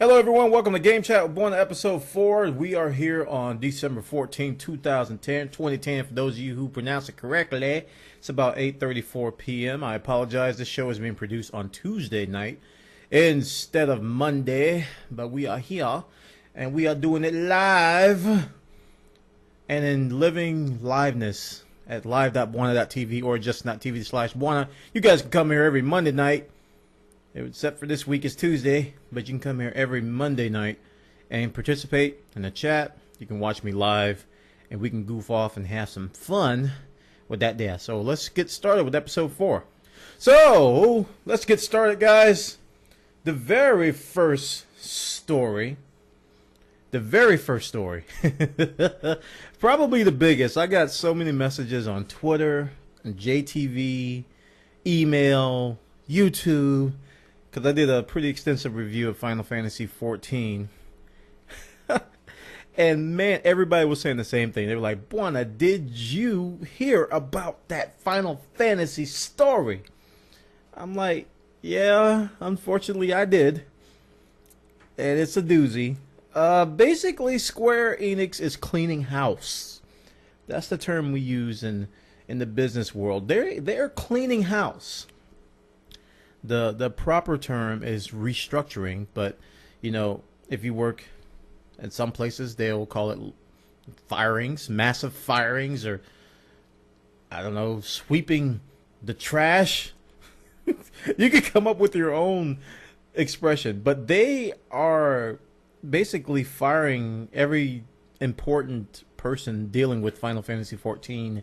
Hello everyone, welcome to Game Chat with Bwana episode 4. We are here on December 14, 2010 for those of you who pronounce it correctly. It's about 8:34 p.m. I apologize, this show is being produced on Tuesday night instead of Monday, but we are here and we are doing it live and in living liveness at live.bwana.tv or just not TV/Bwana. You guys can come here every Monday night. Except for this week is Tuesday, but you can come here every Monday night and participate in the chat. You can watch me live, and we can goof off and have some fun with that there. So let's get started with episode 4. So let's get started, guys. The very first story, probably the biggest. I got so many messages on Twitter, and JTV, email, YouTube, because I did a pretty extensive review of Final Fantasy XIV. And man, everybody was saying the same thing. They were like, Bwana, did you hear about that Final Fantasy story? I'm like, yeah, unfortunately I did. And it's a doozy. Basically, Square Enix is cleaning house. That's the term we use in the business world. They're cleaning house. The proper term is restructuring, but you know, if you work at some places, they'll call it firings, massive firings, or I don't know, sweeping the trash. You can come up with your own expression, but they are basically firing every important person dealing with Final Fantasy XIV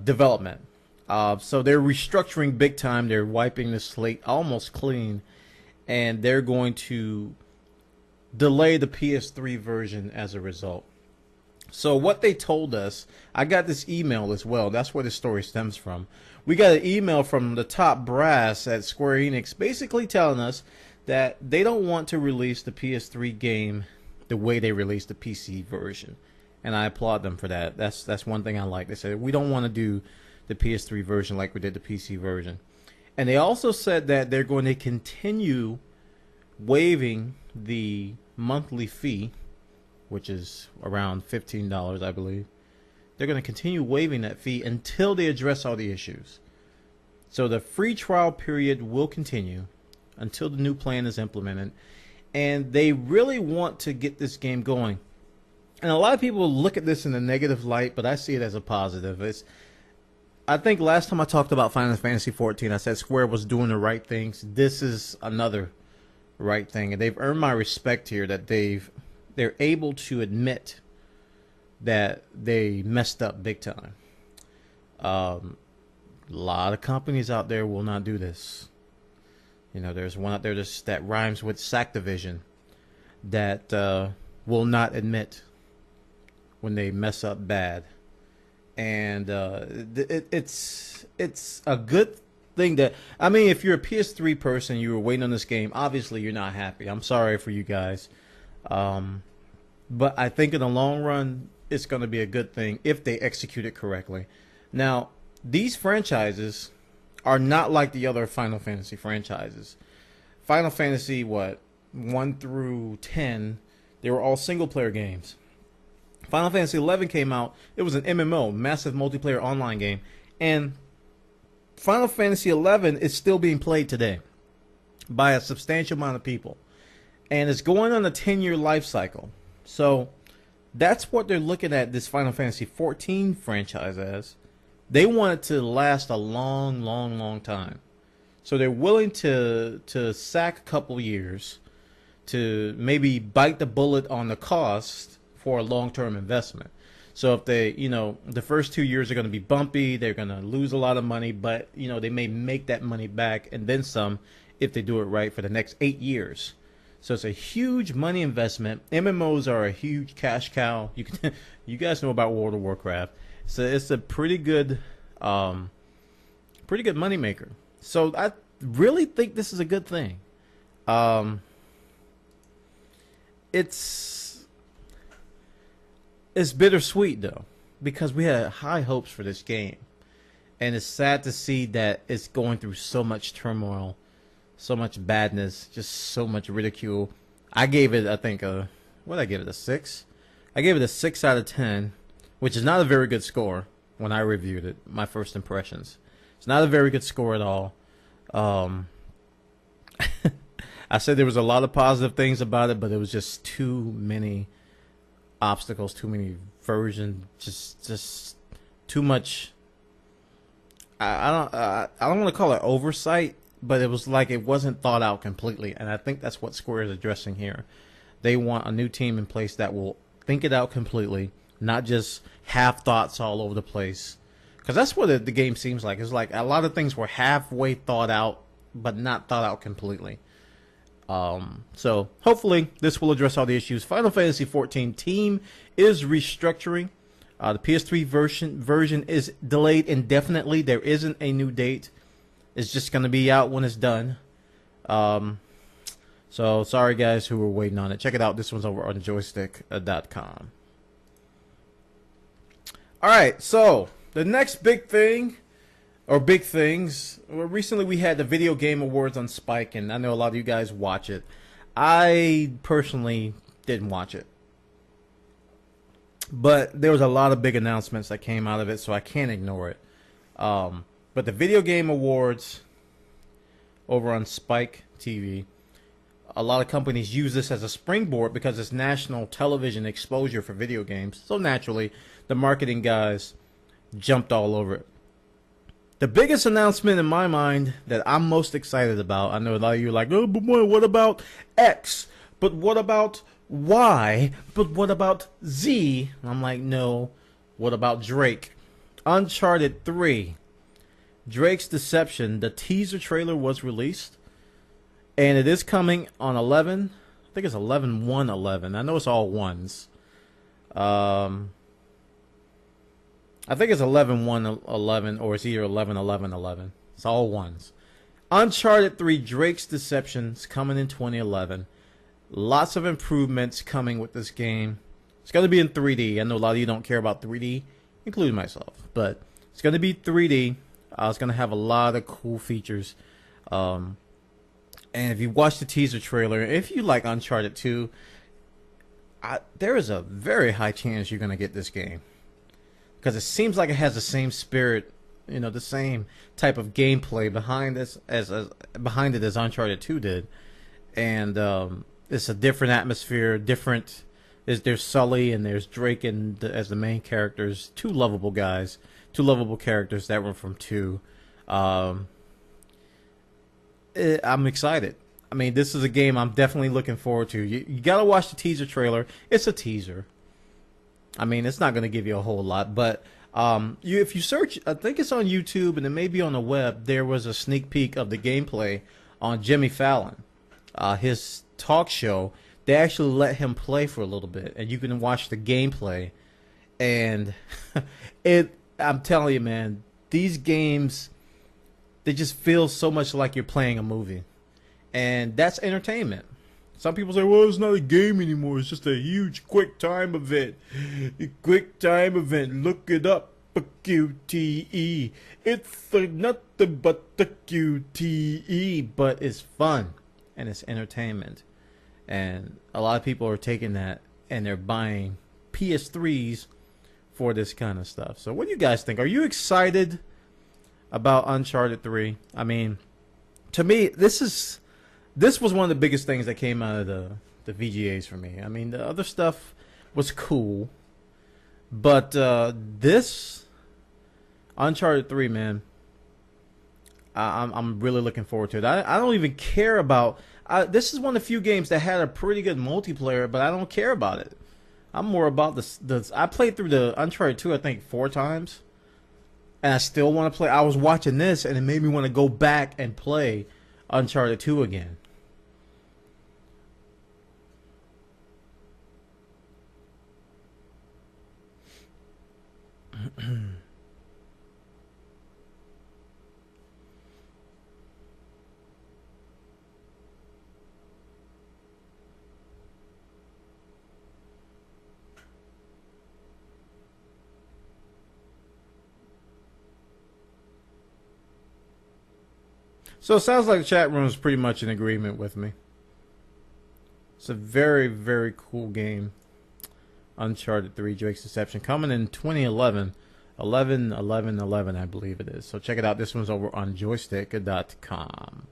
development. So they're restructuring big time. They're wiping the slate almost clean, and they're going to delay the PS3 version as a result. So what they told us, I got this email as well. That's where the story stems from. We got an email from the top brass at Square Enix basically telling us that they don't want to release the PS3 game the way they released the PC version. And I applaud them for that. That's one thing I like. They said, we don't want to do the PS3 version like we did the PC version. And they also said that they're going to continue waiving the monthly fee, which is around $15, I believe. They're going to continue waiving that fee until they address all the issues. So the free trial period will continue until the new plan is implemented. And they really want to get this game going. And a lot of people look at this in a negative light, but I see it as a positive. I think last time I talked about Final Fantasy XIV, I said Square was doing the right things. This is another right thing, and they've earned my respect here that they're able to admit that they messed up big time. A lot of companies out there will not do this. You know, there's one out there that rhymes with Sackdivision that will not admit when they mess up bad. And it's a good thing that, I mean, if you're a PS3 person, you were waiting on this game, obviously you're not happy. I'm sorry for you guys. But I think in the long run, it's going to be a good thing if they execute it correctly. Now, these franchises are not like the other Final Fantasy franchises. Final Fantasy, 1 through 10, they were all single-player games. Final Fantasy XI came out. It was an MMO, massive multiplayer online game. And Final Fantasy XI is still being played today by a substantial amount of people. And it's going on a 10-year life cycle. So that's what they're looking at this Final Fantasy XIV franchise as. They want it to last a long, long, long time. So they're willing to sack a couple years to maybe bite the bullet on the cost for a long-term investment. So if they, the first 2 years are going to be bumpy, they're going to lose a lot of money, but, they may make that money back and then some if they do it right for the next 8 years. So it's a huge money investment. MMOs are a huge cash cow. You guys know about World of Warcraft. So it's a pretty good money maker. So I really think this is a good thing. It's bittersweet though, because we had high hopes for this game, and it's sad to see that it's going through so much turmoil so much badness, just so much ridicule. I gave it, I think, what did I give it, a 6? I gave it a 6 out of 10, which is not a very good score when I reviewed it, my first impressions. It's not a very good score at all. I said there was a lot of positive things about it, but it was just too many obstacles, too many versions, just too much. I don't want to call it oversight, but it was like it wasn't thought out completely, and I think that's what Square is addressing here. They want a new team in place that will think it out completely, not just have thoughts all over the place. Because that's what the game seems like. It's like a lot of things were halfway thought out, but not thought out completely. So hopefully this will address all the issues. Final Fantasy XIV team is restructuring. The PS3 version is delayed indefinitely. There isn't a new date. It's just going to be out when it's done. So sorry guys who were waiting on it. Check it out. This one's over on joystick.com. Alright, so the next big thing, or big things, well, recently we had the Video Game Awards on Spike, and I know a lot of you guys watch it. I personally didn't watch it. But there was a lot of big announcements that came out of it, so I can't ignore it. But the Video Game Awards over on Spike TV, a lot of companies use this as a springboard because it's national television exposure for video games. So naturally, the marketing guys jumped all over it. The biggest announcement in my mind that I'm most excited about, I know a lot of you are like, oh, but what about X? But what about Y? But what about Z? I'm like, no. What about Drake? Uncharted 3. Drake's Deception. The teaser trailer was released. And it is coming on 11. I think it's 11/1/11. I know it's all ones. I think it's 11/1/11, or it's either 11/11/11. It's all ones. Uncharted 3 Drake's Deception's coming in 2011. Lots of improvements coming with this game. It's going to be in 3D. I know a lot of you don't care about 3D, including myself. But it's going to be 3D. It's going to have a lot of cool features. And if you watch the teaser trailer, if you like Uncharted 2, there is a very high chance you're going to get this game. Because it seems like it has the same spirit, you know, the same type of gameplay behind this behind it as Uncharted 2 did. And it's a different atmosphere, different. There's Sully and there's Drake as the main characters, two lovable guys, two lovable characters that were from 2. I'm excited. I mean, this is a game I'm definitely looking forward to. You gotta watch the teaser trailer. It's a teaser. I mean, it's not gonna give you a whole lot, but if you search, I think it's on YouTube and it may be on the web. There was a sneak peek of the gameplay on Jimmy Fallon, his talk show. They actually let him play for a little bit, and you can watch the gameplay. And I'm telling you, man, these games, they just feel so much like you're playing a movie. And that's entertainment. Some people say, well, it's not a game anymore. It's just a huge quick time event. Quick time event. Look it up. QTE. It's nothing but the QTE. But it's fun. And it's entertainment. And a lot of people are taking that and they're buying PS3s for this kind of stuff. So what do you guys think? Are you excited about Uncharted 3? I mean, to me, this was one of the biggest things that came out of the VGAs for me. I mean, the other stuff was cool, but this Uncharted 3, man, I'm really looking forward to it. I don't even care about. This is one of the few games that had a pretty good multiplayer, but I don't care about it. I'm more about the. I played through the Uncharted 2, I think, 4 times. And I still want to play. I was watching this, and it made me want to go back and play Uncharted 2 again. So it sounds like the chat room is pretty much in agreement with me. It's a very, very cool game. Uncharted 3 Drake's Deception, coming in 2011. 11/11/11, I believe it is. So check it out. This one's over on joystick.com.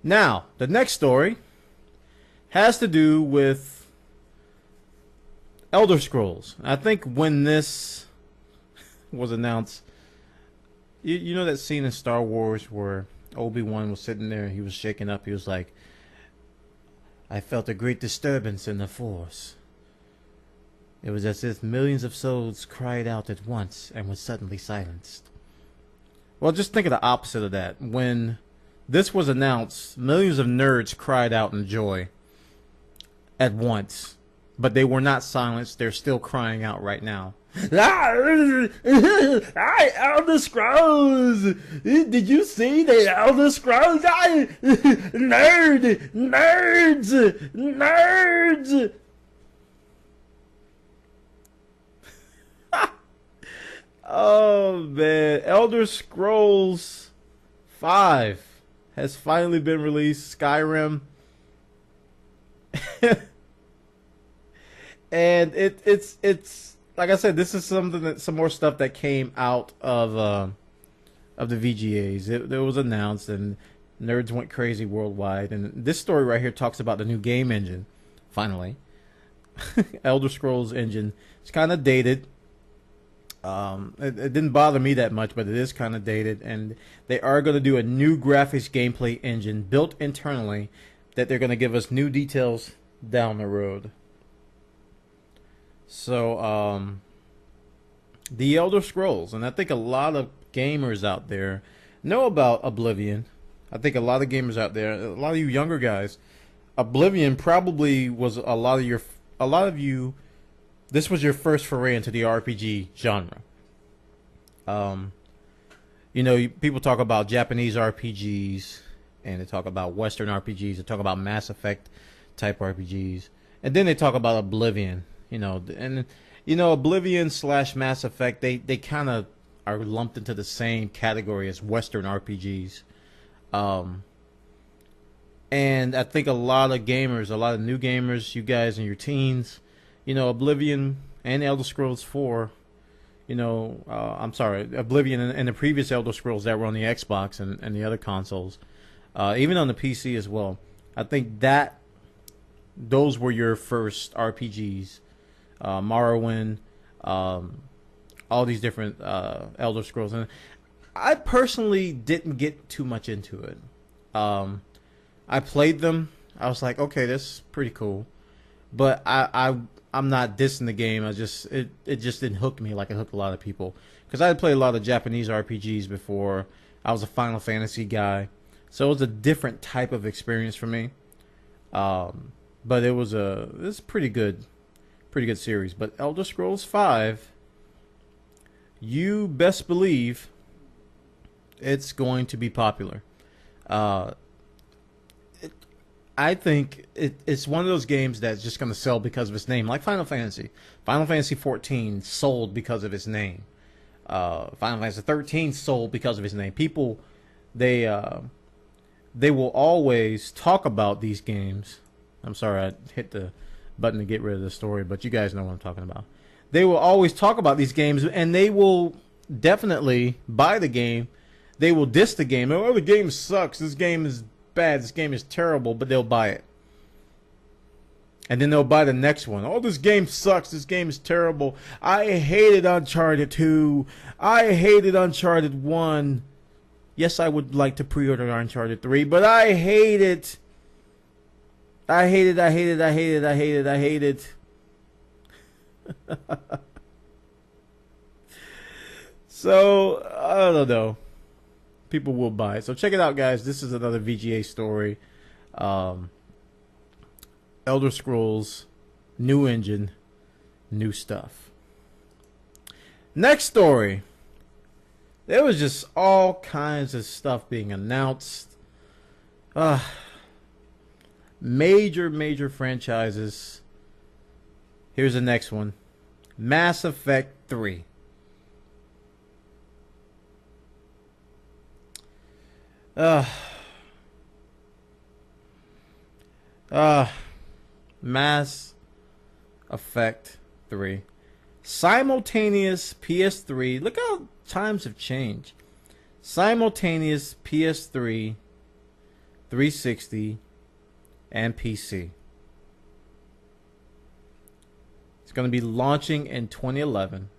Now, the next story has to do with Elder Scrolls. I think when this was announced, you know that scene in Star Wars where Obi-Wan was sitting there, he was shaking up, he was like, I felt a great disturbance in the Force. It was as if millions of souls cried out at once and was suddenly silenced. Well, just think of the opposite of that. When this was announced, millions of nerds cried out in joy at once. But they were not silenced. They're still crying out right now. Elder Scrolls! Did you see the Elder Scrolls? Nerds! Oh man, Elder Scrolls 5 has finally been released. Skyrim. And it's like I said, this is some more stuff that came out of the VGAs. It was announced and nerds went crazy worldwide. And this story right here talks about the new game engine. Finally, Elder Scrolls engine. It's kind of dated. It didn't bother me that much, but it is kind of dated, and they are going to do a new graphics gameplay engine built internally that they're going to give us new details down the road. So, the Elder Scrolls, and I think a lot of gamers out there know about Oblivion. I think a lot of gamers out there, a lot of you younger guys, Oblivion probably was a lot of you. This was your first foray into the RPG genre. You know, people talk about Japanese RPGs, and they talk about Western RPGs. They talk about Mass Effect type RPGs, and then they talk about Oblivion. You know, and you know, Oblivion / Mass Effect, they kind of are lumped into the same category as Western RPGs. And I think a lot of gamers, a lot of new gamers, you guys in your teens, you know, Oblivion and Elder Scrolls 4, you know, I'm sorry, Oblivion and the previous Elder Scrolls that were on the Xbox and the other consoles, even on the PC as well. I think that those were your first RPGs. Morrowind, all these different Elder Scrolls. And I personally didn't get too much into it. I played them. I was like, okay, this is pretty cool. But I'm not dissing the game. It just didn't hook me like it hooked a lot of people. Because I had played a lot of Japanese RPGs before. I was a Final Fantasy guy. So it was a different type of experience for me. But it was pretty good series. But Elder Scrolls 5, you best believe it's going to be popular. I think it's one of those games that's just going to sell because of its name, like Final Fantasy. Final Fantasy 14 sold because of its name. Final Fantasy 13 sold because of its name. People, they will always talk about these games. I'm sorry, I hit the button to get rid of the story, but you guys know what I'm talking about. They will always talk about these games, and they will definitely buy the game. They will diss the game. Oh, the game sucks. This game is bad. This game is terrible, but they'll buy it. And then they'll buy the next one. Oh, this game sucks. This game is terrible. I hated Uncharted 2. I hated Uncharted 1. Yes, I would like to pre-order Uncharted 3, but I hate it. I hate it. I hate it. I hate it. I hate it. I hate it. So, I don't know. People will buy it. So check it out, guys. This is another VGA story. Elder Scrolls, new engine, new stuff. Next story. There was just all kinds of stuff being announced. Major franchises. Here's the next one. Mass Effect 3. Uh, uh, Mass Effect 3. Simultaneous PS3. Look how times have changed. Simultaneous PS3, 360, and PC. It's going to be launching in 2011.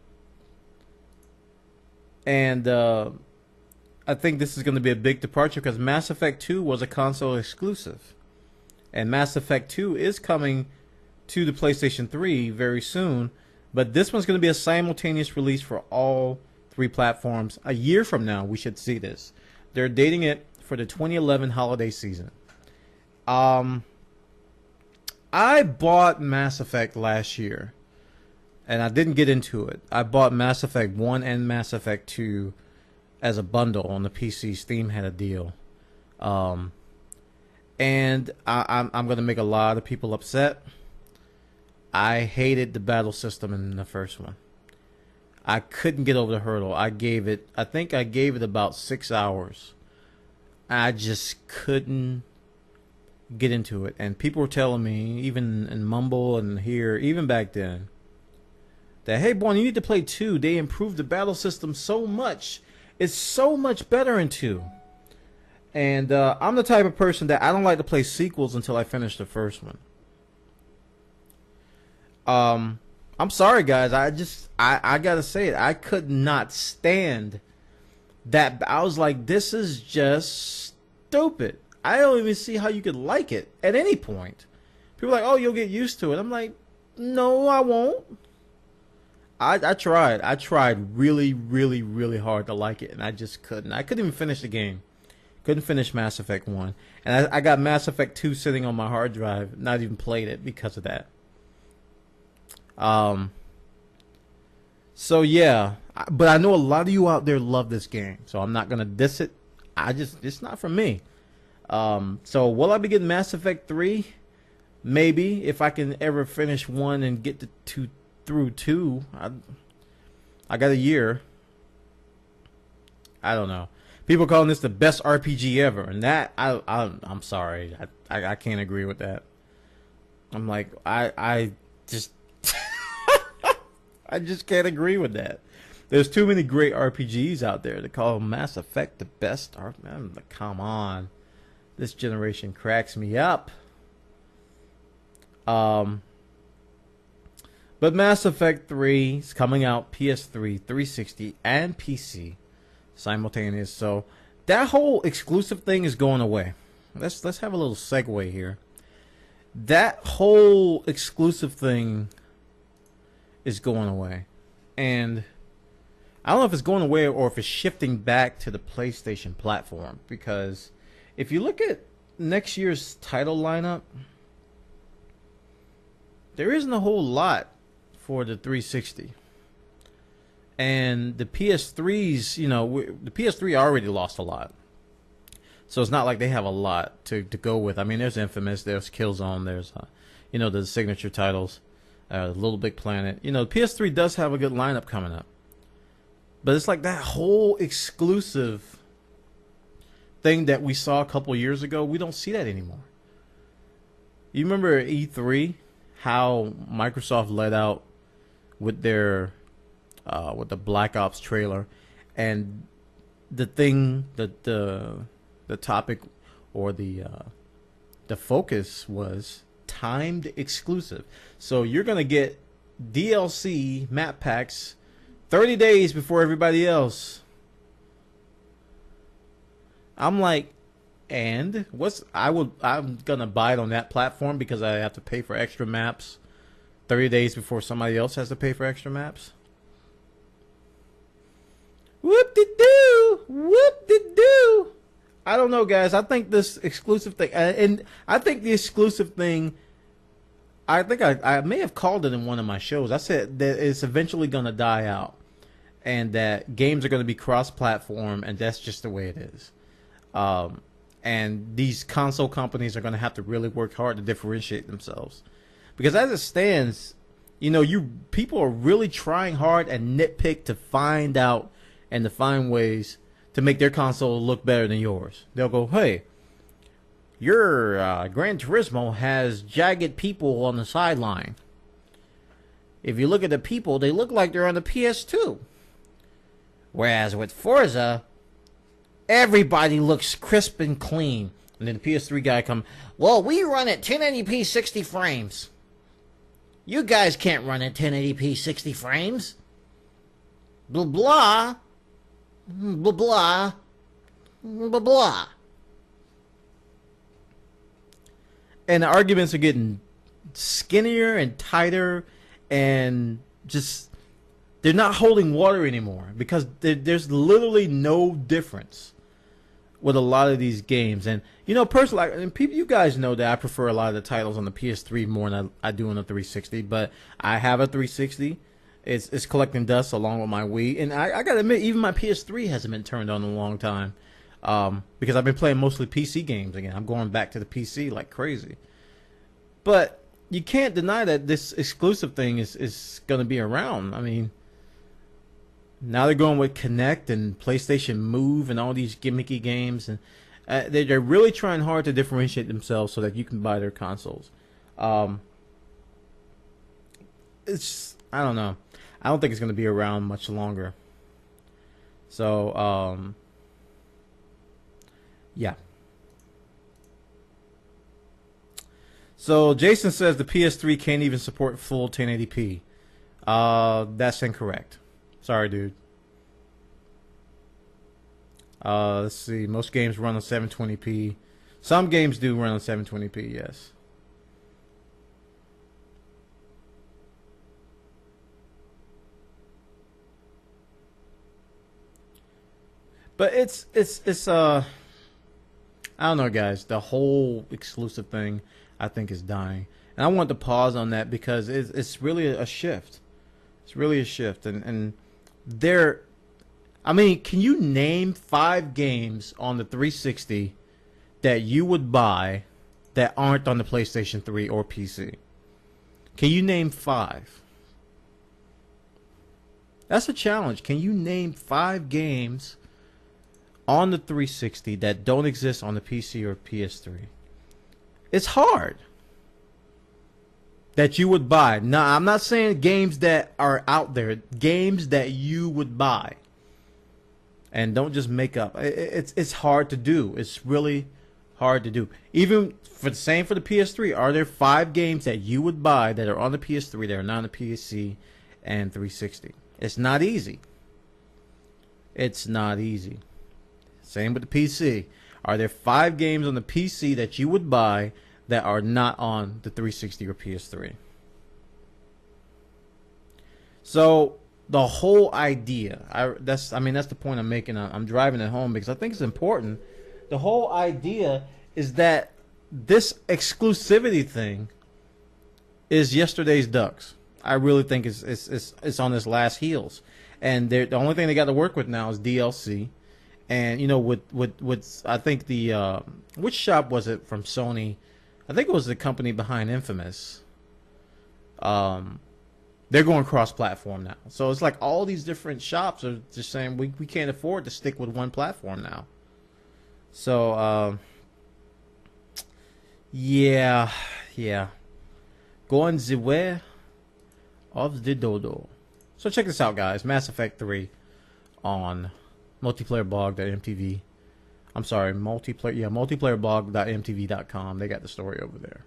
And I think this is going to be a big departure because Mass Effect 2 was a console exclusive. And Mass Effect 2 is coming to the PlayStation 3 very soon. But this one's going to be a simultaneous release for all 3 platforms. A year from now, we should see this. They're dating it for the 2011 holiday season. I bought Mass Effect last year, and I didn't get into it. I bought Mass Effect 1 and Mass Effect 2 as a bundle on the PC. Steam had a deal. And I'm going to make a lot of people upset. I hated the battle system in the first one. I couldn't get over the hurdle. I think I gave it about 6 hours. I just couldn't get into it. And people were telling me, even in Mumble and here, even back then, that, hey, Bwana, you need to play 2. They improved the battle system so much. It's so much better in 2. And I'm the type of person that I don't like to play sequels until I finish the first one. I'm sorry, guys. I gotta say it. I could not stand that. I was like, this is just stupid. I don't even see how you could like it at any point. People are like, oh, you'll get used to it. I'm like, no, I won't. I tried. I tried really, really, really hard to like it, and I just couldn't. I couldn't even finish the game. Couldn't finish Mass Effect 1. And I got Mass Effect 2 sitting on my hard drive, not even played it because of that. So yeah, but I know a lot of you out there love this game, so I'm not gonna diss it. It's not for me. So will I be getting Mass Effect 3? Maybe, if I can ever finish 1 and get through 2. I got a year. I don't know. People calling this the best RPG ever, and that I'm sorry, I can't agree with that. I'm like, I just I just can't agree with that. There's too many great RPGs out there to call Mass Effect the best. Come on, this generation cracks me up. But Mass Effect 3 is coming out PS3, 360, and PC simultaneous. So that whole exclusive thing is going away. Let's have a little segue here. That whole exclusive thing is going away, and I don't know if it's going away or if it's shifting back to the PlayStation platform, because if you look at next year's title lineup, there isn't a whole lot for the 360. And the PS3s, the PS3 already lost a lot. So it's not like they have a lot to go with. I mean, there's Infamous, there's Killzone, there's, the signature titles, Little Big Planet. The PS3 does have a good lineup coming up. But it's like that whole exclusive thing that we saw a couple years ago, we don't see that anymore. You remember E3, how Microsoft let out with their with the Black Ops trailer, and the thing that the topic or the focus was timed exclusive. So you're gonna get DLC map packs 30 days before everybody else. I'm like, and I'm gonna buy it on that platform because I have to pay for extra maps 30 days before somebody else has to pay for extra maps. Whoop-de-doo! Whoop-de-doo! I don't know, guys. I think this exclusive thing, and I think the exclusive thing, I think I may have called it in one of my shows. I said that it's eventually going to die out, and that games are going to be cross-platform, and that's just the way it is. And these console companies are going to have to really work hard to differentiate themselves, because as it stands, people are really trying hard and nitpick to find out and to find ways to make their console look better than yours. They'll go, hey, your Gran Turismo has jagged people on the sideline. If you look at the people, they look like they're on the PS2. Whereas with Forza, everybody looks crisp and clean. And then the PS3 guy come, well, we run at 1080p 60 frames. You guys can't run at 1080p 60 frames. Blah, blah. Blah, blah. Blah, blah. And the arguments are getting skinnier and tighter, and just, they're not holding water anymore, because there's literally no difference with a lot of these games. And you know, personally, and people, you guys know that I prefer a lot of the titles on the PS3 more than I do on the 360. But I have a 360. It's collecting dust along with my Wii, and I gotta admit, even my PS3 hasn't been turned on in a long time, because I've been playing mostly PC games again. I'm going back to the PC like crazy. But you can't deny that this exclusive thing is going to be around. I mean, now they're going with Kinect and PlayStation Move and all these gimmicky games, and they're really trying hard to differentiate themselves so that you can buy their consoles. It's, I don't know. I don't think it's going to be around much longer. So, yeah. So Jason says the PS3 can't even support full 1080p. That's incorrect. Sorry, dude. Let's see. Most games run on 720p. Some games do run on 720p, yes. But it's I don't know, guys. The whole exclusive thing, I think, is dying. And I want to pause on that because it's really a shift. It's really a shift. And there, I mean, can you name 5 games on the 360 that you would buy that aren't on the PlayStation 3 or PC? Can you name 5? That's a challenge. Can you name 5 games on the 360 that don't exist on the PC or PS3? It's hard. That you would buy. Now, I'm not saying games that are out there. Games that you would buy. And don't just make up. It's hard to do. It's really hard to do. Even for the same for the PS3, are there 5 games that you would buy that are on the PS3 that are not on the PC and 360? It's not easy. It's not easy. Same with the PC. Are there 5 games on the PC that you would buy that are not on the 360 or PS3? So the whole idea, that's the point I'm making. I'm driving it home because I think it's important. The whole idea is that this exclusivity thing is yesterday's Ducks. I really think it's on its last heels, and the only thing they got to work with now is DLC. And you know, with I think the which shop was it from Sony? I think it was the company behind Infamous. They're going cross-platform now, so it's like all these different shops are just saying we can't afford to stick with one platform now. So yeah, going the way of the dodo. So check this out, guys. Mass Effect 3 on multiplayerblog.mtv. I'm sorry, multiplayerblog.mtv.com. They got the story over there.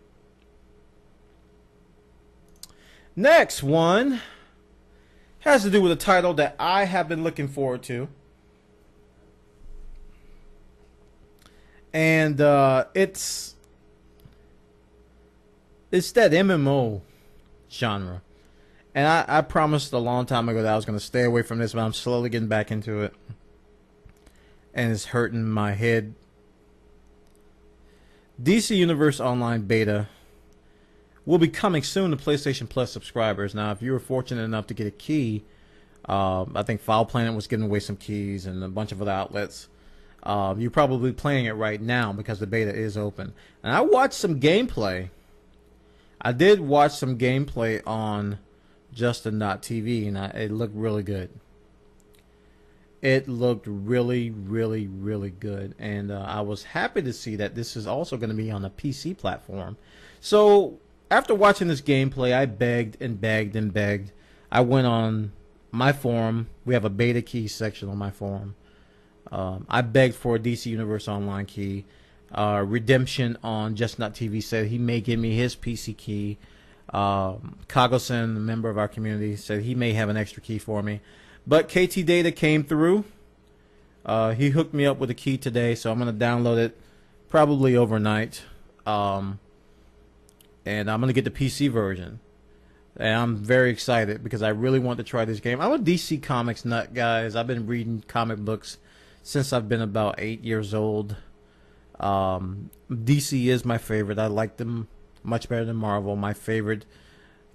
Next one has to do with a title that I have been looking forward to. And it's that MMO genre. And I promised a long time ago that I was going to stay away from this, but I'm slowly getting back into it. And it's hurting my head. DC Universe Online Beta will be coming soon to PlayStation Plus subscribers. Now, if you were fortunate enough to get a key, I think File Planet was giving away some keys and a bunch of other outlets. You're probably playing it right now because the beta is open. And I watched some gameplay. I did watch some gameplay on Justin.tv, and it looked really good. It looked really, really, really good, and I was happy to see that this is also going to be on a PC platform. So after watching this gameplay, I begged and begged and begged. I went on my forum. We have a beta key section on my forum. I begged for a DC Universe Online key. Redemption on Just.TV said he may give me his PC key. Kagosen, a member of our community, said he may have an extra key for me. But KT Data came through. He hooked me up with a key today, so I'm going to download it probably overnight. And I'm going to get the PC version. And I'm very excited because I really want to try this game. I'm a DC Comics nut, guys. I've been reading comic books since I've been about 8 years old. DC is my favorite. I like them much better than Marvel. My favorite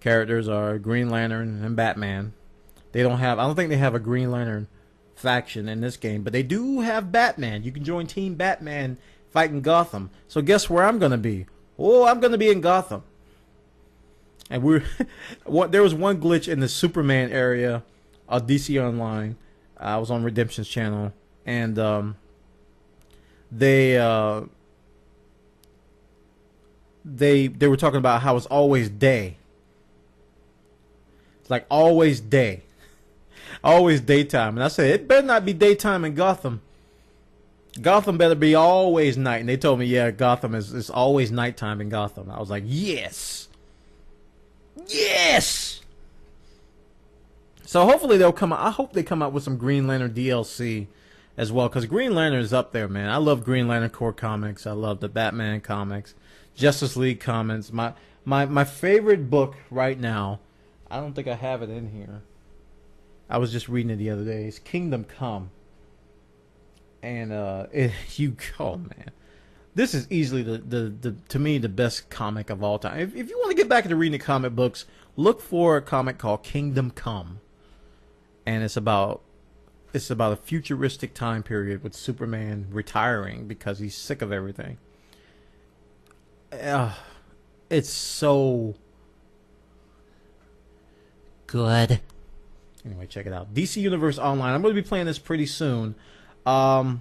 characters are Green Lantern and Batman. I don't think they have a Green Lantern faction in this game, but they do have Batman. You can join Team Batman fighting Gotham. So guess where I'm going to be? Oh, I'm going to be in Gotham. And there was one glitch in the Superman area of DC Online. I was on Redemption's channel, and they were talking about how it's always day. It's like always day. Always daytime. And I said, it better not be daytime in Gotham. Gotham better be always night. And they told me, yeah, Gotham is always nighttime in Gotham. I was like, yes. Yes. So hopefully they'll come out. I hope they come out with some Green Lantern DLC as well, because Green Lantern is up there, man. I love Green Lantern Corps comics. I love the Batman comics, Justice League comics. My favorite book right now, I don't think I have it in here. I was just reading it the other day. It's Kingdom Come. And oh man. This is easily the to me the best comic of all time. If you want to get back into reading the comic books, look for a comic called Kingdom Come. And it's about a futuristic time period with Superman retiring because he's sick of everything. It's so good. Anyway, check it out. DC Universe Online. I'm going to be playing this pretty soon. Hopefully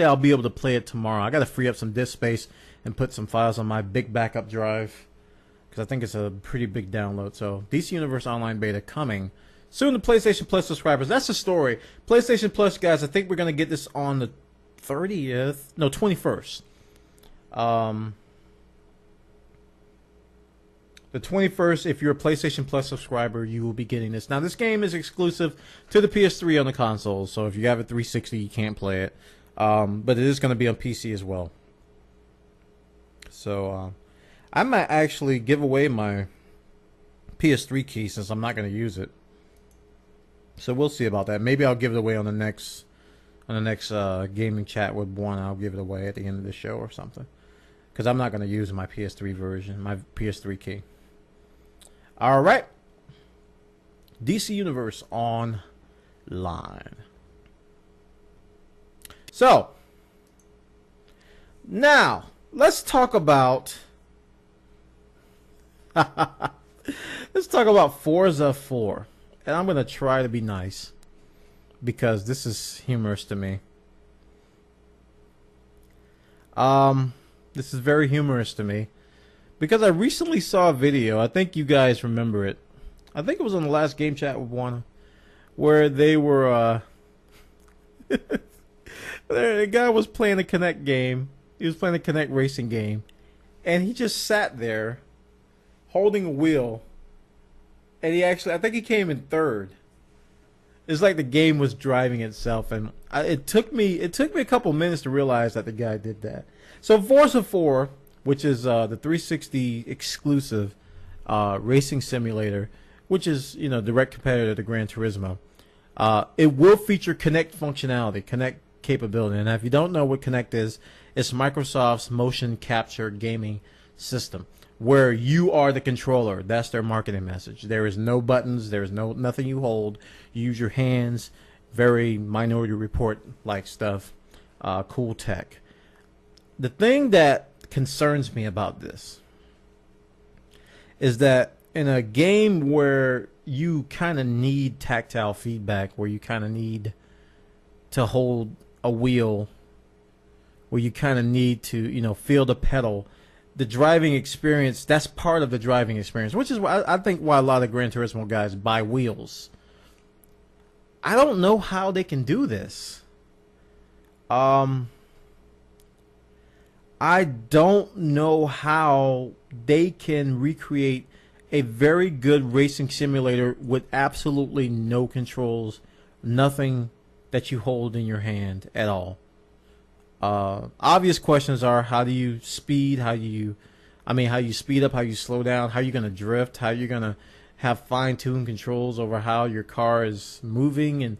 I'll be able to play it tomorrow. I got to free up some disk space and put some files on my big backup drive because I think it's a pretty big download. So DC Universe Online beta coming soon to PlayStation Plus subscribers. That's the story. PlayStation Plus, guys, I think we're going to get this on the 30th. No, 21st. The 21st, if you're a PlayStation Plus subscriber, you will be getting this. Now, this game is exclusive to the PS3 on the console, so if you have a 360, you can't play it. But it is going to be on PC as well. So, I might actually give away my PS3 key since I'm not going to use it. So we'll see about that. Maybe I'll give it away on the next gaming chat with Bwana. I'll give it away at the end of the show or something. Because I'm not going to use my PS3 version, my PS3 key. All right. DC Universe Online. So, now, let's talk about Forza 4. And I'm going to try to be nice because this is humorous to me. This is very humorous to me because I recently saw a video. I think you guys remember it. I think it was on the last game chat with Bwana, where they were the guy was playing a Kinect game. He was playing a Kinect racing game, and he just sat there holding a wheel, and I think he came in third. It's like the game was driving itself, and it took me a couple minutes to realize that the guy did that. So Forza 4, which is the 360 exclusive racing simulator, which is direct competitor to Gran Turismo, it will feature Kinect functionality, Kinect capability. And if you don't know what Kinect is, it's Microsoft's motion capture gaming system, where you are the controller. That's their marketing message. There is no buttons. There is nothing you hold. You use your hands. Very Minority Report like stuff. Cool tech. The thing that concerns me about this is that in a game where you kind of need tactile feedback, where you kind of need to hold a wheel, where you kind of need to, feel the pedal, the driving experience, that's part of the driving experience, which is why I think why a lot of Gran Turismo guys buy wheels. I don't know how they can do this. I don't know how they can recreate a very good racing simulator with absolutely no controls, nothing that you hold in your hand at all. Obvious questions are, how do you speed? How you speed up? How you slow down? How you going to drift? How you going to have fine-tuned controls over how your car is moving? And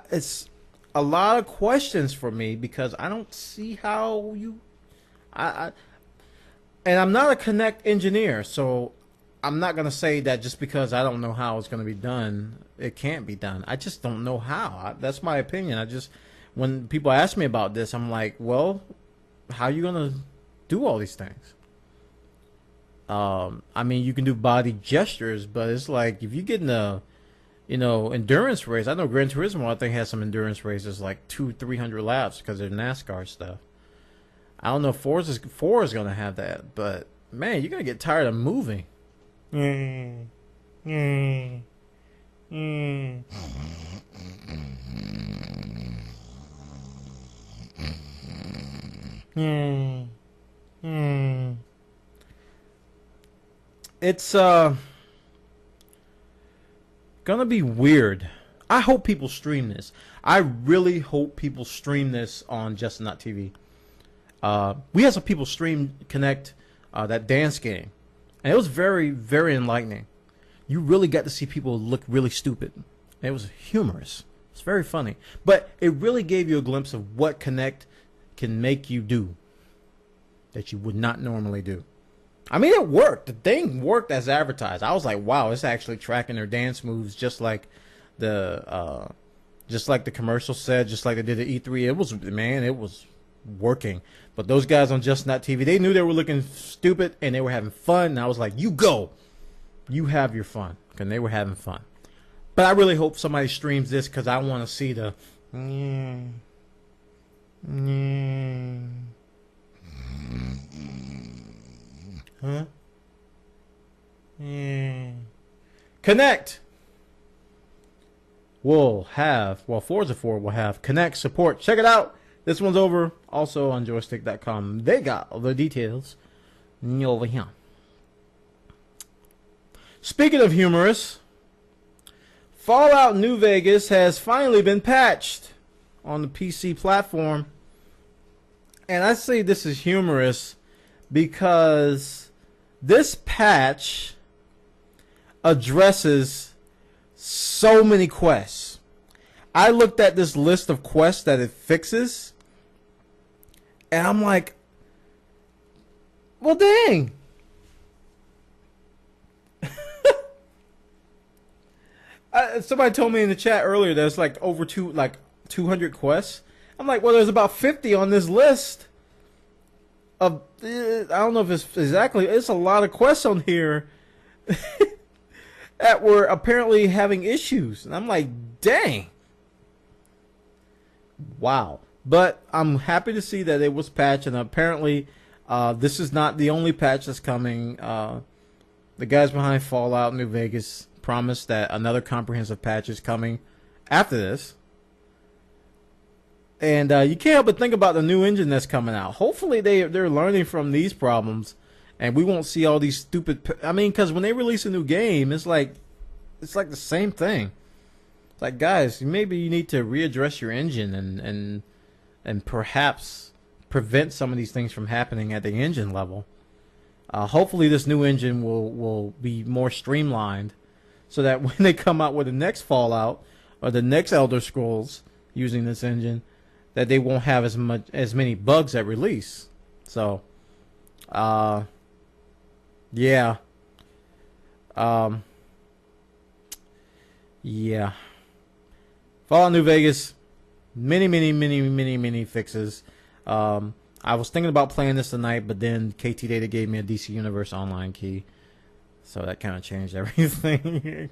it's a lot of questions for me because I don't see how you... and I'm not a Kinect engineer, so I'm not going to say that just because I don't know how it's going to be done, it can't be done. I just don't know how. That's my opinion. When people ask me about this, I'm like, well, how are you going to do all these things? You can do body gestures, but it's like if you get in a, endurance race. I know Gran Turismo, I think, has some endurance races like 200-300 laps because they're NASCAR stuff. I don't know if Forza 4 is going to have that, but man, you're going to get tired of moving. It's gonna be weird. I hope people stream this. I really hope people stream this on Just.TV. We had some people stream Kinect, that dance game, and it was very, very enlightening. You really got to see people look really stupid. And it was humorous. It's very funny, but it really gave you a glimpse of what Kinect can make you do that you would not normally do. I mean, it worked. The thing worked as advertised. I was like, wow, it's actually tracking their dance moves just like the commercial said, just like they did at E3. It was working. But those guys on Just.TV, they knew they were looking stupid and they were having fun. And I was like, you go. You have your fun. And they were having fun. But I really hope somebody streams this because I want to see the... Huh? Kinect will have, Forza 4 will have Kinect support. Check it out. This one's over. Also on joystick.com. They got all the details over here. Speaking of humorous, Fallout New Vegas has finally been patched on the PC platform. And I say this is humorous because this patch addresses so many quests. I looked at this list of quests that it fixes, and I'm like, well, dang. Somebody told me in the chat earlier there's like over 200 quests. I'm like, well, there's about 50 on this list. I don't know if it's exactly. It's a lot of quests on here that were apparently having issues, and I'm like, dang. Wow. But I'm happy to see that it was patched, and apparently this is not the only patch that's coming. The guys behind Fallout New Vegas promised that another comprehensive patch is coming after this. And you can't help but think about the new engine that's coming out. Hopefully they're learning from these problems, and we won't see all these stupid... because when they release a new game, it's like the same thing. It's like, guys, maybe you need to readdress your engine and perhaps prevent some of these things from happening at the engine level. Hopefully this new engine will be more streamlined so that when they come out with the next Fallout or the next Elder Scrolls using this engine, that they won't have as many bugs at release. So, yeah. Yeah. Fallout New Vegas, many fixes. I was thinking about playing this tonight, but then KT Data gave me a DC Universe Online key. So that kind of changed everything.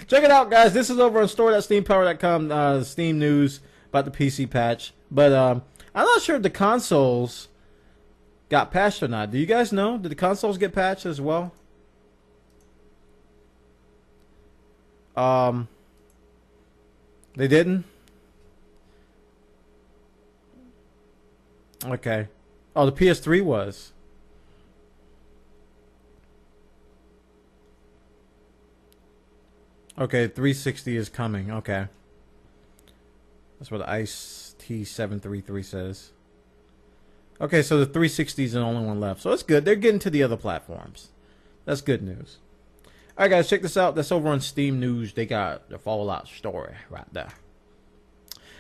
Check it out, guys. This is over on store.steampower.com. Steam news about the PC patch. But I'm not sure if the consoles got patched or not. Do you guys know? Did the consoles get patched as well? They didn't? Okay. Oh, the PS3 was. Okay, 360 is coming. Okay. That's what ICE T733 says. Okay, so the 360 is the only one left. So that's good. They're getting to the other platforms. That's good news. All right, guys, check this out. That's over on Steam News. They got the Fallout story right there.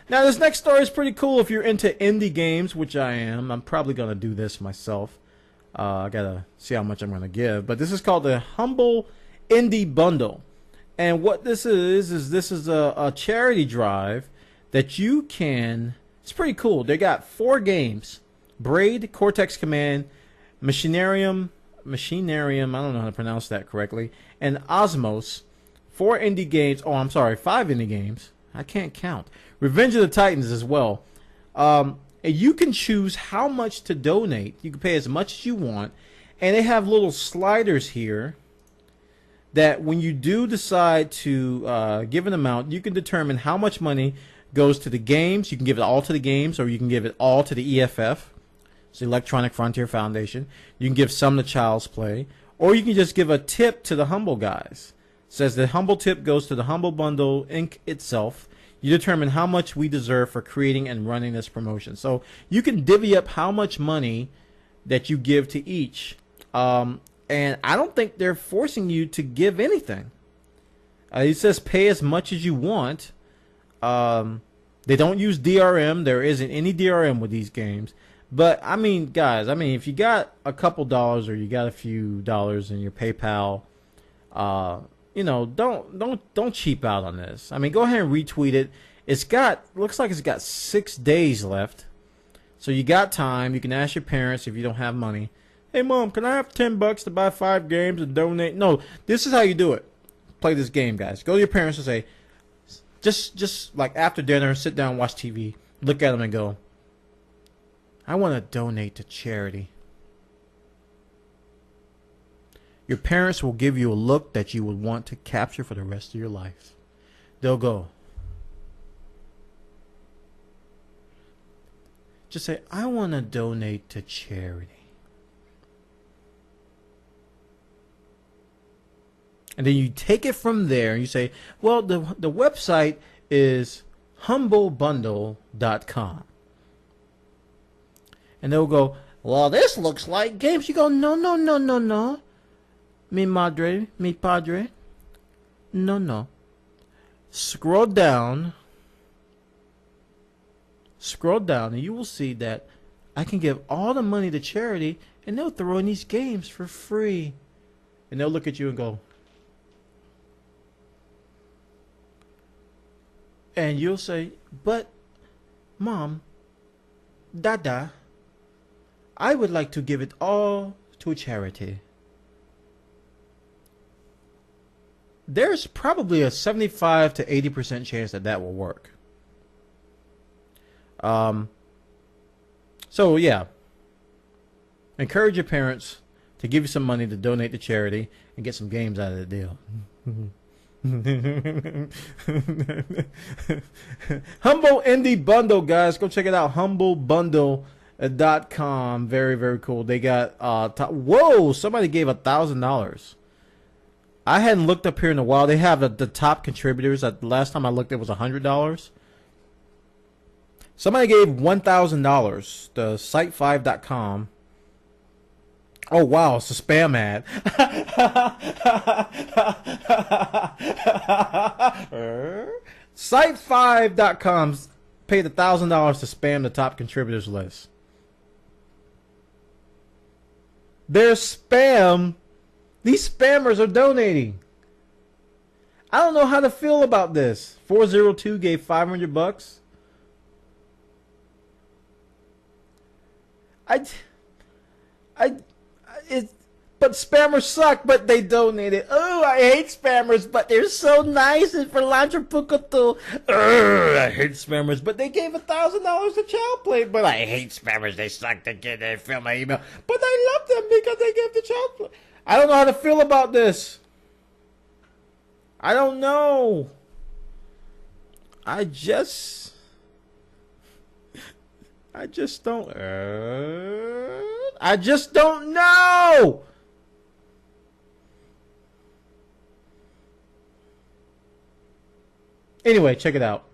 Now, this next story is pretty cool if you're into indie games, which I am. I'm probably going to do this myself. I got to see how much I'm going to give. But this is called the Humble Indie Bundle. And what this is this is a charity drive that you can... It's pretty cool. They got 4 games. Braid, Cortex Command, Machinarium, I don't know how to pronounce that correctly, and Osmos. 4 indie games. Oh, I'm sorry, 5 indie games. I can't count. Revenge of the Titans as well. And you can choose how much to donate. You can pay as much as you want. And they have little sliders here that when you do decide to give an amount, you can determine how much money goes to the games. You can give it all to the games, or you can give it all to the EFF. It's the Electronic Frontier Foundation. You can give some to Child's Play, or you can just give a tip to the Humble guys. It says the Humble tip goes to the Humble Bundle Inc. itself. You determine how much we deserve for creating and running this promotion. So you can divvy up how much money that you give to each. And I don't think they're forcing you to give anything. It says pay as much as you want. They don't use DRM. There isn't any DRM with these games. But I mean, guys, if you got a couple dollars or you got a few dollars in your PayPal, you know, don't cheap out on this. I mean, go ahead and retweet it. Looks like it's got 6 days left. So you got time. You can ask your parents if you don't have money. Hey, Mom, can I have $10 to buy 5 games and donate? No, this is how you do it. Play this game, guys. Go to your parents and say, just like after dinner, sit down, watch TV, look at them and go, I want to donate to charity. Your parents will give you a look that you would want to capture for the rest of your life. They'll go, just say, I want to donate to charity. And then you take it from there and you say, well, the website is humblebundle.com. And they'll go, well, this looks like games. You go, no. Mi madre, mi padre. No. Scroll down, and you will see that I can give all the money to charity, and they'll throw in these games for free. And they'll look at you and go, and you'll say, but, Mom, Dada, I would like to give it all to charity. There's probably a 75 to 80% chance that will work. So, yeah. Encourage your parents to give you some money to donate to charity and get some games out of the deal. Humble Indie Bundle, guys. Go check it out. humblebundle.com. Very, very cool. They got whoa, somebody gave $1,000. I hadn't looked up here in a while. They have the top contributors. The last time I looked, it was $100. Somebody gave $1,000. The site5.com. Oh, wow, it's a spam ad. Site5.com paid $1,000 to spam the top contributors list. They're spam. These spammers are donating. I don't know how to feel about this. 402 gave $500. but spammers suck, but they donated. Oh, I hate spammers, but they're so nice and philanthropical. I hate spammers, but they gave $1,000 to child play. But I hate spammers. They suck. They fill my email. But I love them because they gave the child play. I don't know how to feel about this. I don't know. I just don't. I just don't know. Anyway, check it out.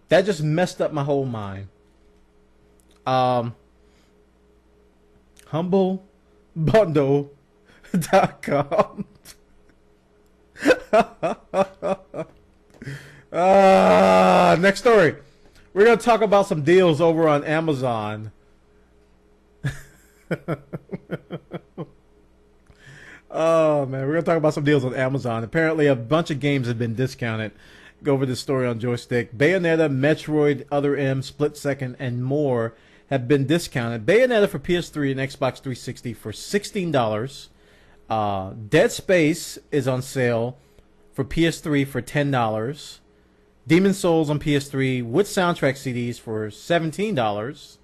That just messed up my whole mind. HumbleBundle.com. Next story. We're going to talk about some deals over on Amazon. Oh, man. We're going to talk about some deals on Amazon. Apparently, a bunch of games have been discounted. Go over this story on Joystick. Bayonetta, Metroid, Other M, Split Second, and more have been discounted. Bayonetta for PS3 and Xbox 360 for $16. Dead Space is on sale for PS3 for $10. Demon's Souls on PS3 with soundtrack CDs for $17.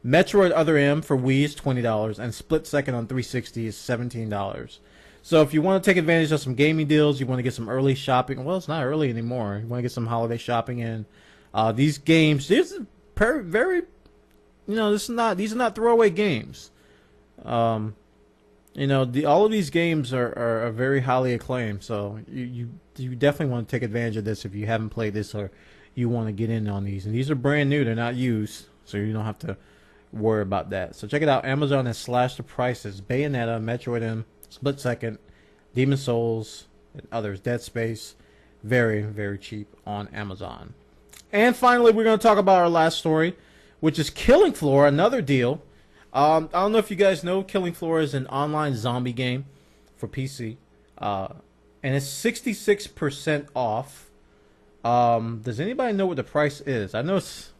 Metroid Other M for Wii is $20. And Split Second on 360 is $17. So if you want to take advantage of some gaming deals, you want to get some early shopping. Well, it's not early anymore. You want to get some holiday shopping in. These games, these are very, these are not throwaway games. All of these games are very highly acclaimed. So you definitely want to take advantage of this if you haven't played this or you want to get in on these. And these are brand new. They're not used. So you don't have to worry about that. So check it out. Amazon has slashed the prices. Bayonetta, Metroid M, Split Second, Demon's Souls, and others. Dead Space. Very, very cheap on Amazon. And finally, we're going to talk about our last story, which is Killing Floor, another deal. I don't know if you guys know, Killing Floor is an online zombie game for PC. And it's 66% off. Does anybody know what the price is? I know it's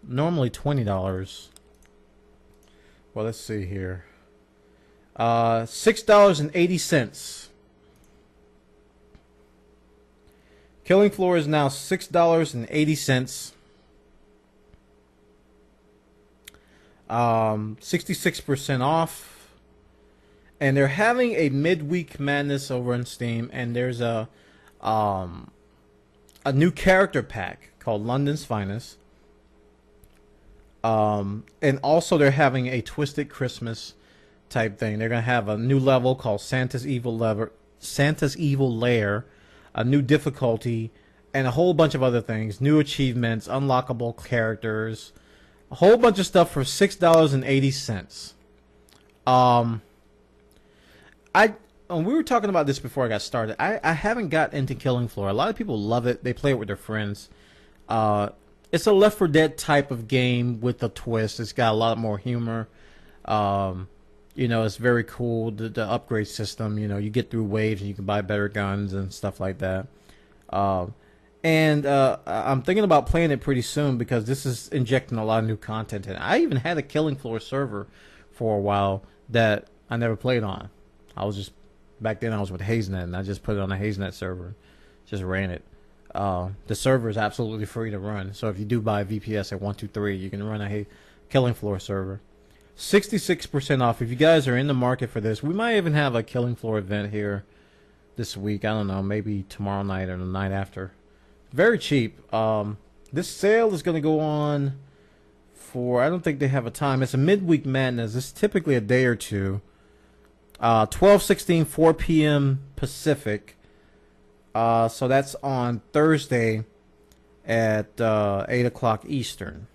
normally $20. Well, let's see here. $6.80. Killing Floor is now $6.80. 66% off. And they're having a midweek madness over on Steam, and there's a new character pack called London's Finest. And also they're having a Twisted Christmas type thing. They're gonna have a new level called Santa's Evil Lair, a new difficulty, and a whole bunch of other things. New achievements, unlockable characters, a whole bunch of stuff for $6.80. We were talking about this before I got started. I haven't got into Killing Floor. A lot of people love it. They play it with their friends. It's a Left 4 Dead type of game with a twist. It's got a lot more humor. It's very cool. The upgrade system, you get through waves and you can buy better guns and stuff like that. I'm thinking about playing it pretty soon because this is injecting a lot of new content in. I even had a Killing Floor server for a while that I never played on. Back then I was with HazeNet, and I just put it on a HazeNet server, just ran it. The server is absolutely free to run, so if you do buy a VPS at 123, you can run a Killing Floor server. 66% off. If you guys are in the market for this, we might even have a Killing Floor event here this week. I don't know, maybe tomorrow night or the night after. Very cheap. This sale is going to go on for, I don't think they have a time. It's a midweek madness. It's typically a day or two. 12/16, 4 p.m. Pacific. So that's on Thursday at 8 o'clock Eastern.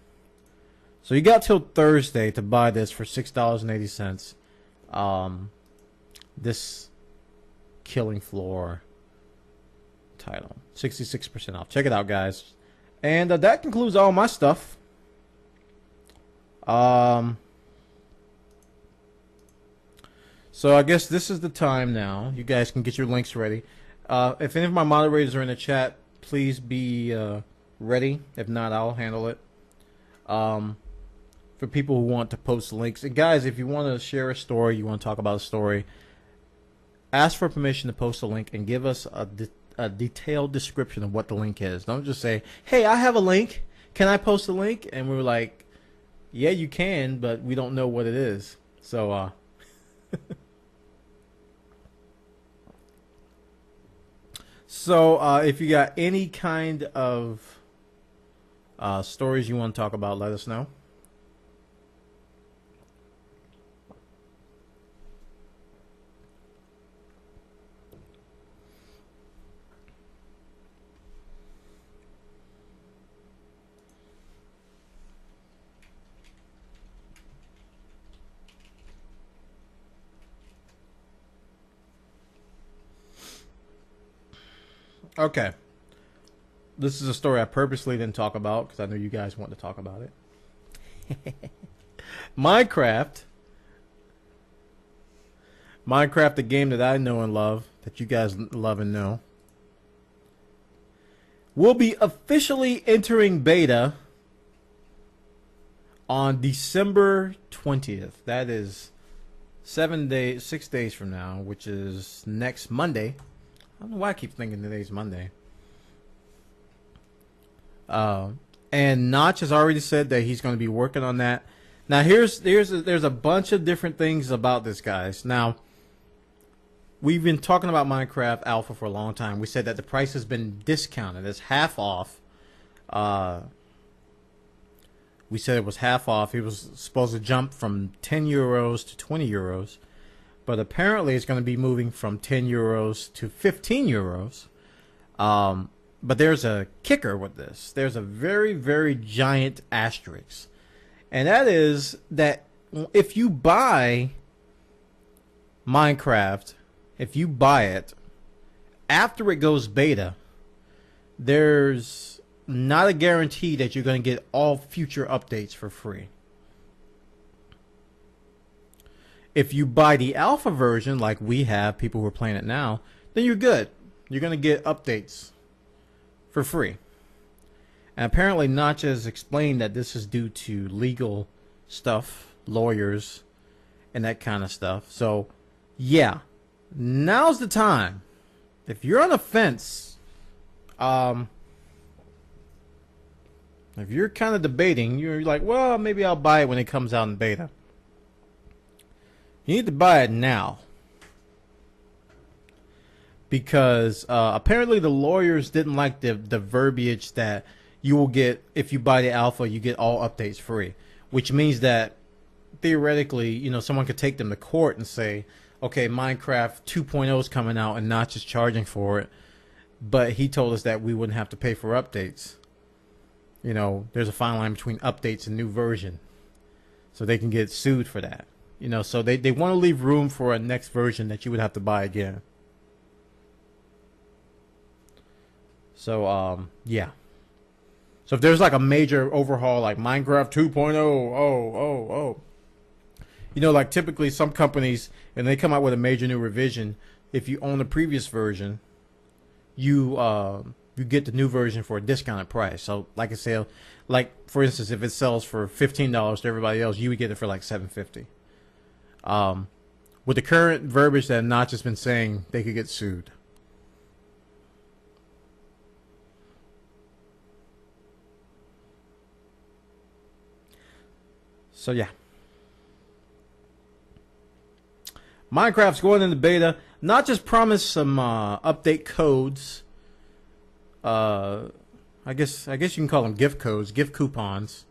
So you got till Thursday to buy this for $6.80. This Killing Floor title. 66% off. Check it out, guys. And that concludes all my stuff. So I guess this is the time now. You guys can get your links ready. If any of my moderators are in the chat, please be ready. If not, I'll handle it. for people who want to post links. And guys, if you want to share a story, you want to talk about a story, ask for permission to post a link and give us a detailed description of what the link is. Don't just say, hey, I have a link. Can I post a link? And we're like, yeah, you can, but we don't know what it is. So, if you got any kind of stories you want to talk about, let us know. Okay. This is a story I purposely didn't talk about because I know you guys want to talk about it. Minecraft, the game that I know and love, that you guys love and know, will be officially entering beta on December 20th. That is 6 days from now, which is next Monday. I don't know why I keep thinking today's Monday. And Notch has already said that he's going to be working on that. Now, there's a bunch of different things about this, guys. Now, we've been talking about Minecraft Alpha for a long time. We said that the price has been discounted. It's half off. We said it was half off. It was supposed to jump from 10 euros to 20 euros. But apparently it's going to be moving from 10 euros to 15 euros. But there's a kicker with this. There's a very, very giant asterisk. And that is that if you buy Minecraft, if you buy it, after it goes beta, there's not a guarantee that you're going to get all future updates for free. If you buy the alpha version, like we have, people who are playing it now, then you're good. You're going to get updates for free. And apparently Notch has explained that this is due to legal stuff, lawyers, and that kind of stuff. So, yeah, now's the time. If you're on the fence, if you're kind of debating, you're like, well, maybe I'll buy it when it comes out in beta. You need to buy it now. Because apparently the lawyers didn't like the verbiage that you will get, if you buy the alpha, you get all updates free. Which means that, theoretically, you know, someone could take them to court and say, okay, Minecraft 2.0 is coming out and not just charging for it. But he told us that we wouldn't have to pay for updates. You know, there's a fine line between updates and new version. So they can get sued for that. You know, so they want to leave room for a next version that you would have to buy again. So, yeah. So if there's like a major overhaul like Minecraft 2.0, you know, like typically some companies, when they come out with a major new revision, if you own the previous version, you get the new version for a discounted price. So like I say, like for instance, if it sells for $15 to everybody else, you would get it for like $7.50. With the current verbiage that Notch has been saying, they could get sued. So yeah, Minecraft's going into beta. Notch just promised some update codes. I guess you can call them gift codes, gift coupons,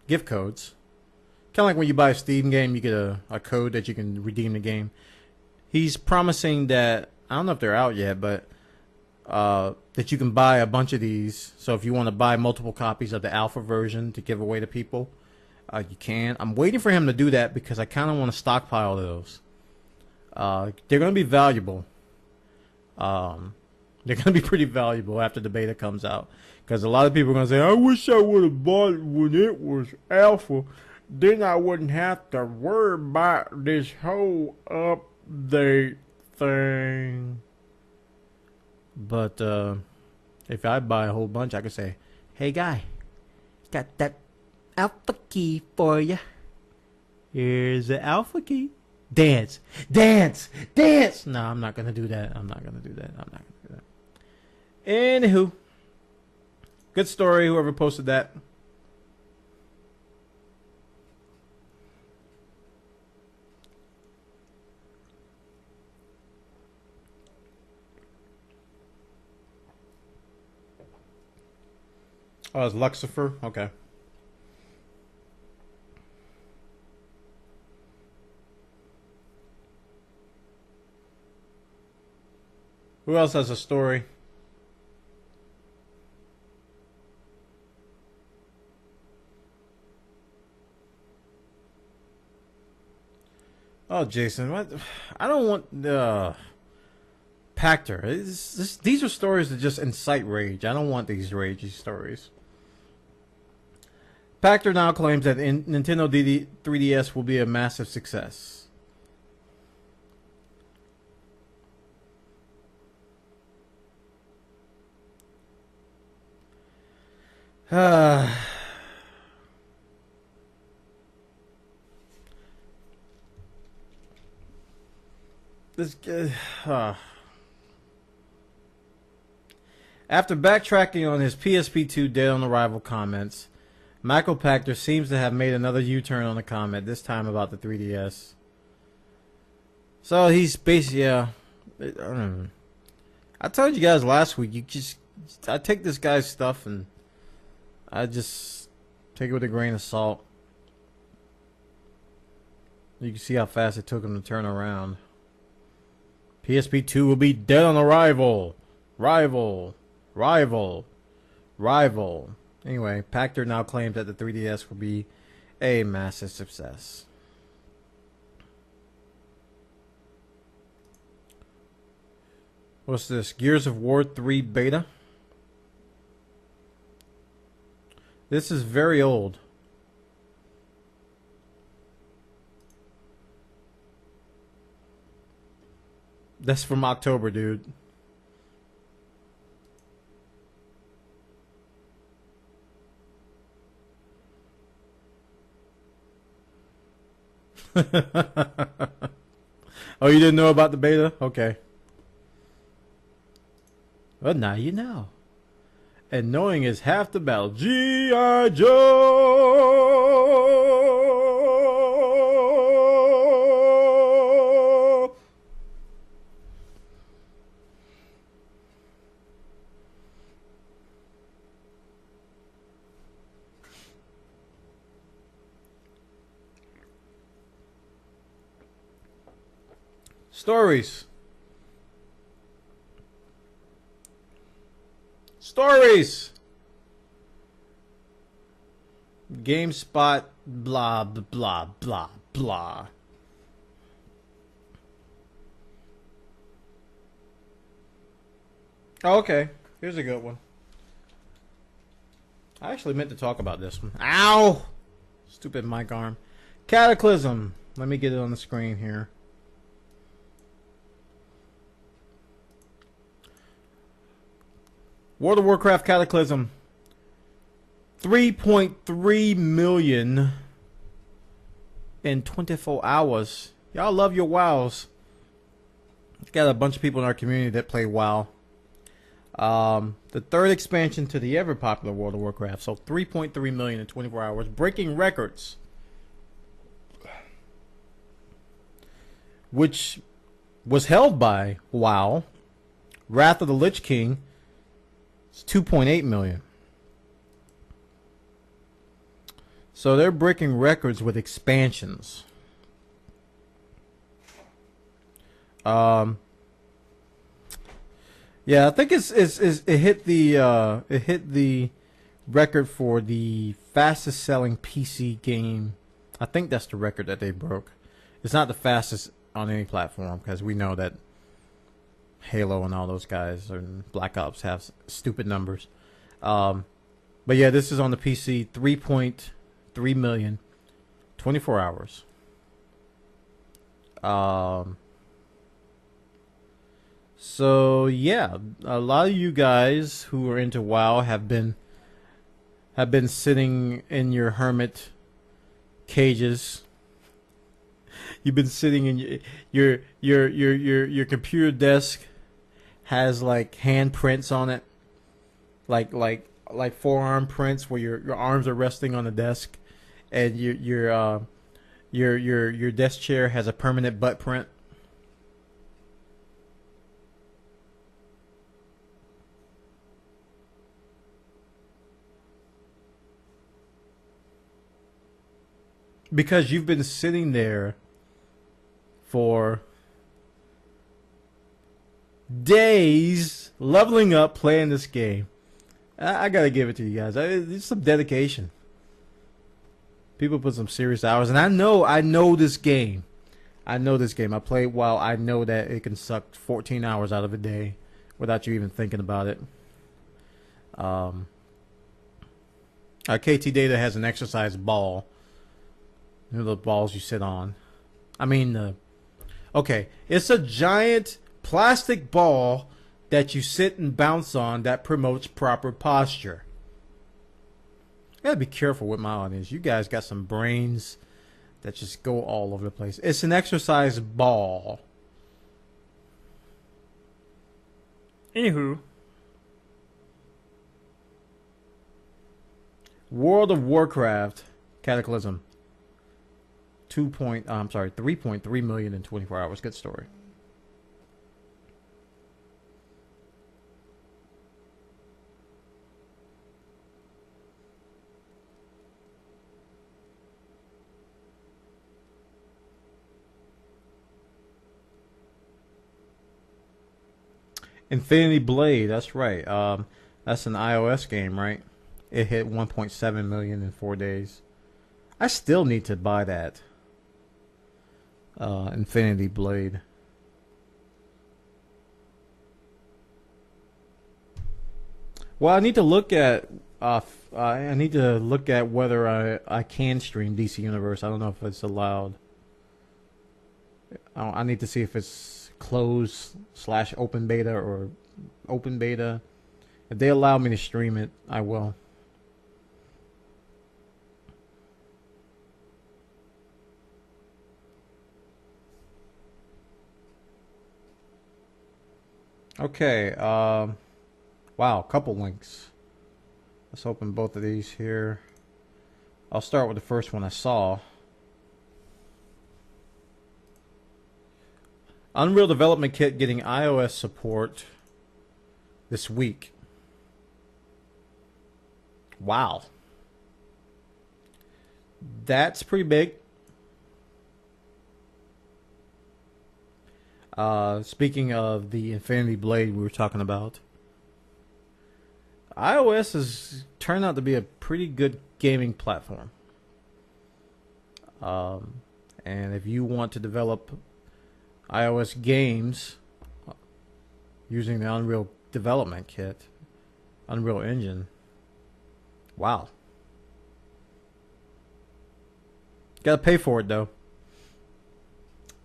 gift codes. Kind of like when you buy a Steam game, you get a code that you can redeem the game. He's promising that, I don't know if they're out yet, but that you can buy a bunch of these. So if you want to buy multiple copies of the alpha version to give away to people, you can. I'm waiting for him to do that because I kind of want to stockpile those. They're going to be valuable. They're going to be pretty valuable after the beta comes out. Because a lot of people are going to say, I wish I would have bought it when it was alpha. Then I wouldn't have to worry about this whole update thing. But if I buy a whole bunch, I could say, hey guy, got that alpha key for you. Here's the alpha key. Dance, dance, dance. No, I'm not gonna do that. I'm not gonna do that. I'm not gonna do that. Anywho, good story. Whoever posted that. Oh, it's Lucifer. Okay. Who else has a story? Oh, Jason, what? I don't want the Pactor. These are stories that just incite rage. I don't want these ragey stories. Pactor now claims that Nintendo 3DS will be a massive success. This After backtracking on his PSP2 Dead on Arrival comments, Michael Pachter seems to have made another U-turn on the comment, this time about the 3DS. So he's basically, I told you guys last week, I take this guy's stuff and I just take it with a grain of salt. You can see how fast it took him to turn around. PSP2 will be dead on arrival. Rival. Anyway, Pachter now claims that the 3DS will be a massive success. What's this? Gears of War 3 beta? This is very old. That's from October, dude. Oh, you didn't know about the beta? Okay. Well, now you know. And knowing is half the battle. G.I. Joe! Stories. GameSpot, blah, blah, blah, blah. Oh, okay. Here's a good one. I actually meant to talk about this one. Ow! Stupid mic arm. Cataclysm. Let me get it on the screen here. World of Warcraft Cataclysm. 3.3 million in 24 hours. Y'all love your WoWs. Got a bunch of people in our community that play WoW. The third expansion to the ever popular World of Warcraft. So 3.3 million in 24 hours. Breaking records. Which was held by WoW. Wrath of the Lich King. It's 2.8 million. So they're breaking records with expansions. Yeah, I think it hit the record for the fastest selling PC game. I think that's the record that they broke. It's not the fastest on any platform because we know that Halo and all those guys and Black Ops have stupid numbers. But yeah, this is on the PC. 3.3 million, 24 hours. So yeah, a lot of you guys who are into WoW have been have been sitting in your hermit cages. You've been sitting in your computer desk has like handprints on it, like forearm prints where your arms are resting on the desk, and your desk chair has a permanent butt print. Because you've been sitting there for days leveling up, playing this game. I gotta give it to you guys. It's some dedication. People put some serious hours, and I know this game. I know this game. I play while I know that it can suck 14 hours out of a day without you even thinking about it. KT Data has an exercise ball. You know the balls you sit on. I mean, okay, it's a giant plastic ball that you sit and bounce on that promotes proper posture. I gotta be careful with my audience. You guys got some brains that just go all over the place. It's an exercise ball. Anywho, World of Warcraft Cataclysm. 3.3 million in 24 hours. Good story. Infinity Blade, that's right. That's an iOS game, right? It hit 1.7 million in 4 days. I still need to buy that. Infinity Blade. Well, I need to look at whether I can stream DC Universe. I don't know if it's allowed. I need to see if it's closed / open beta or open beta. If they allow me to stream it, I will. Okay, wow, a couple links. Let's open both of these here. I'll start with the first one I saw. Unreal Development Kit getting iOS support this week. Wow. That's pretty big. Speaking of the Infinity Blade we were talking about, iOS has turned out to be a pretty good gaming platform. And if you want to develop iOS games using the Unreal Development Kit, Unreal Engine, wow. Gotta pay for it though.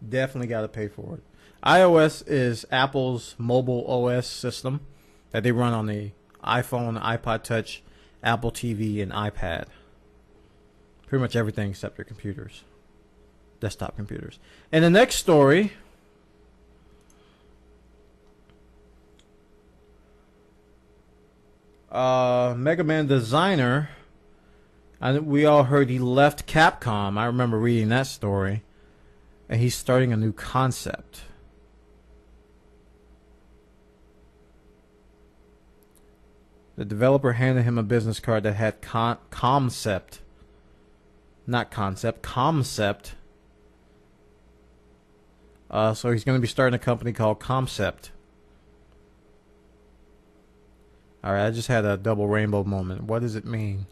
Definitely gotta pay for it. iOS is Apple's mobile OS system that they run on the iPhone, iPod Touch, Apple TV, and iPad. Pretty much everything except your computers. Desktop computers. And the next story, Mega Man designer, we all heard he left Capcom. I remember reading that story. And he's starting a new concept. The developer handed him a business card that had concept. Not concept, concept. So he's going to be starting a company called Concept. Alright, I just had a double rainbow moment. What does it mean?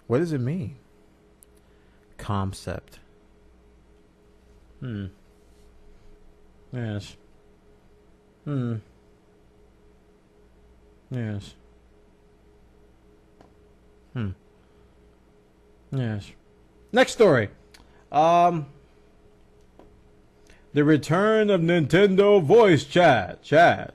What does it mean? Concept. Yes. Yes. Yes. Next story. The return of Nintendo voice chat. Chat.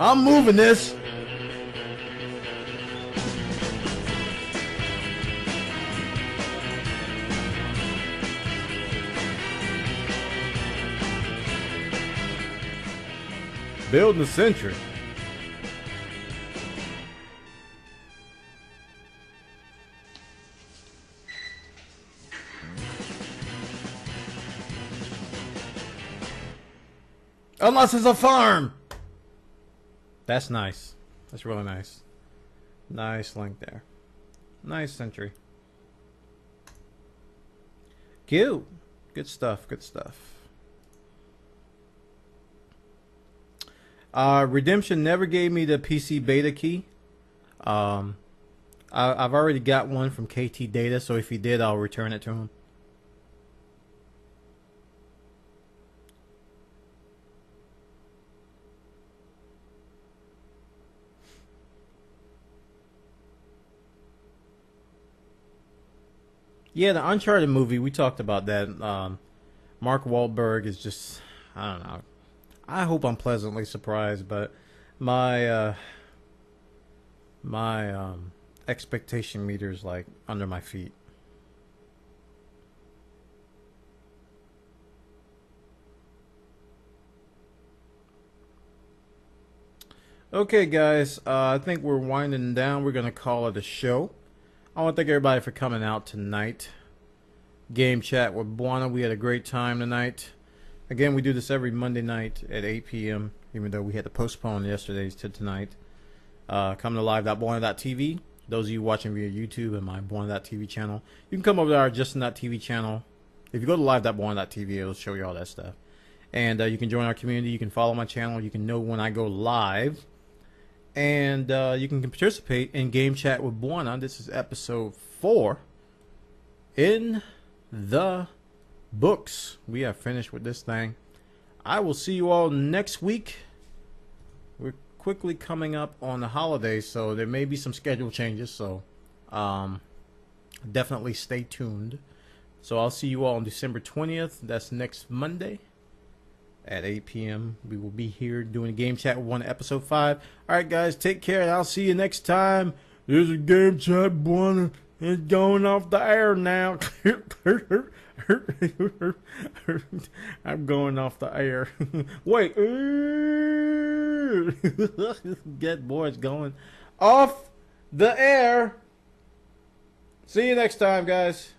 I'm moving this. Building the century. Unless it's a farm. That's nice. That's really nice. Nice link there. Nice century. Cute. Good stuff. Good stuff. Redemption never gave me the PC beta key. I've already got one from KT Data, so if he did, I'll return it to him. Yeah, the Uncharted movie, we talked about that. Mark Wahlberg is just, I don't know. I hope I'm pleasantly surprised, but my expectation meter is like under my feet. Okay, guys, I think we're winding down. We're gonna call it a show. I want to thank everybody for coming out tonight. Game chat with Bwana. We had a great time tonight. Again, we do this every Monday night at 8 p.m., even though we had to postpone yesterday's to tonight. Come to live.bwana.tv. Those of you watching via YouTube and my Bwana.tv channel, you can come over to our Justin.tv channel. If you go to live.bwana.tv, it'll show you all that stuff. And you can join our community. You can follow my channel. You can know when I go live. And you can participate in Game Chat with Bwana. This is episode 4 in the books. We are finished with this thing. I will see you all next week. We're quickly coming up on the holidays, so there may be some schedule changes. So definitely stay tuned. So I'll see you all on December 20th. That's next Monday. At 8 p.m. We will be here doing a Game Chat with Bwana episode 5. Alright guys, take care and I'll see you next time. There's a Game Chat Bwana. It's going off the air now. I'm going off the air. Wait. Get boys going off the air. See you next time, guys.